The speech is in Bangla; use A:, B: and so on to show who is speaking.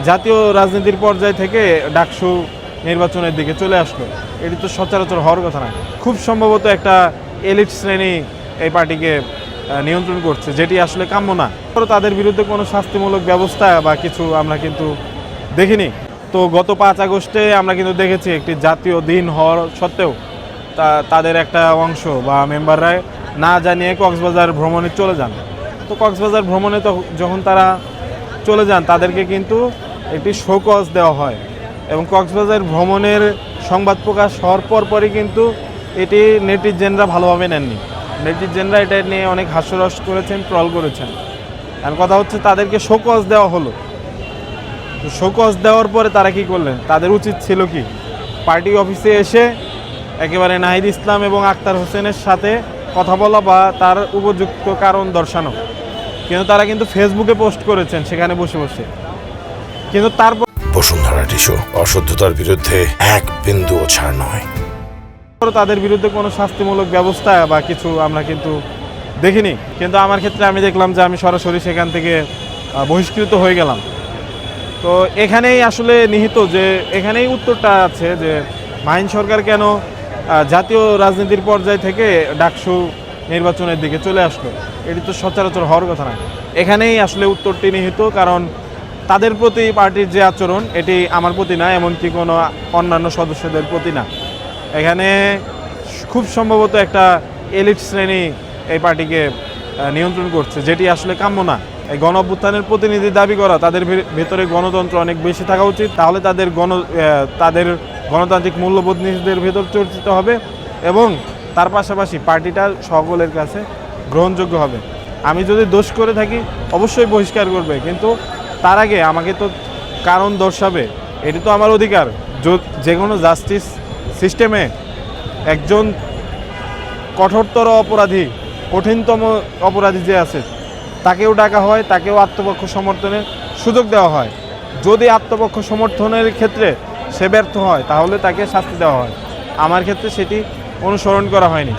A: জাতীয় রাজনীতির পর্যায় থেকে ডাকসু নির্বাচনের দিকে চলে আসলো। এটি তো সচরাচর হওয়ার কথা না। খুব সম্ভবত একটা এলিট শ্রেণী এই পার্টিকে নিয়ন্ত্রণ করছে, যেটি আসলে কাম্য না। তাদের বিরুদ্ধে কোনো শাস্তিমূলক ব্যবস্থা বা কিছু আমরা কিন্তু দেখিনি। তো গত 5 আগস্টে আমরা কিন্তু দেখেছি একটি জাতীয় দিন হওয়ার সত্ত্বেও তাদের একটা অংশ বা মেম্বাররা না জানিয়ে কক্সবাজার ভ্রমণে চলে যান। তো কক্সবাজার ভ্রমণে তো যখন তারা চলে যান তাদেরকে কিন্তু একটি শোকজ দেওয়া হয় এবং কক্সবাজার ভ্রমণের সংবাদ প্রকাশ হওয়ার পরই কিন্তু এটি নেটিজেনরা ভালোভাবে নেননি। নেটিজেনরা এটা নিয়ে অনেক হাস্যরস করেছেন, ট্রল করেছেন। আর কথা হচ্ছে তাদেরকে শোকজ দেওয়া হলো। তো শোকজ দেওয়ার পরে তারা কি করলেন? তাদের উচিত ছিল কি পার্টি অফিসে এসে একেবারে নাহিদ ইসলাম এবং আক্তার হোসেনের সাথে কথা বলা বা তার উপযুক্ত কারণ দর্শানো। কিন্তু তারা কিন্তু ফেসবুকে পোস্ট করেছেন সেখানে বসে বসে। কিন্তু তারপর
B: বসুন্ধরা টিস্যু অশুদ্ধতার বিরুদ্ধে এক বিন্দুও ছাড় নয়।
A: তাদের বিরুদ্ধে কোনো শাস্তিমূলক ব্যবস্থা বা কিছু আমরা কিন্তু দেখিনি। কিন্তু আমার ক্ষেত্রে আমি দেখলাম যে আমি সরাসরি সেখান থেকে বহিষ্কৃত হয়ে গেলাম। তো এখানেই আসলে নিহিত যে এখানেই উত্তরটা আছে যে মাহিন সরকার কেন জাতীয় রাজনীতির পর্যায় থেকে ডাকসু নির্বাচনের দিকে চলে আসলো। এটি তো সচরাচর হওয়ার কথা না। এখানেই আসলে উত্তরটি নিহিত, কারণ তাদের প্রতি পার্টির যে আচরণ এটি আমার প্রতি না, এমনকি কোনো অন্যান্য সদস্যদের প্রতি না। এখানে খুব সম্ভবত একটা এলিট শ্রেণী এই পার্টিকে নিয়ন্ত্রণ করছে, যেটি আসলে কাম্য না। এই গণ অভ্যুত্থানের প্রতিনিধি দাবি করা, তাদের ভেতরে গণতন্ত্র অনেক বেশি থাকা উচিত, তাহলে তাদের গণতান্ত্রিক মূল্যবোধ নিজেদের ভেতর চর্চিত হবে এবং তার পাশাপাশি পার্টিটা সকলের কাছে গ্রহণযোগ্য হবে। আমি যদি দোষ করে থাকি অবশ্যই বহিষ্কার করবে, কিন্তু তার আগে আমাকে তো কারণ দর্শাবে। এটি তো আমার অধিকার। যে কোনো জাস্টিস সিস্টেমে একজন কঠোরতর অপরাধী, কঠিনতম অপরাধী যে আছে তাকেও ডাকা হয়, তাকেও আত্মপক্ষ সমর্থনের সুযোগ দেওয়া হয়। যদি আত্মপক্ষ সমর্থনের ক্ষেত্রে সে ব্যর্থ হয় তাহলে তাকে শাস্তি দেওয়া হয়। আমার ক্ষেত্রে সেটি অনুসরণ করা হয়নি।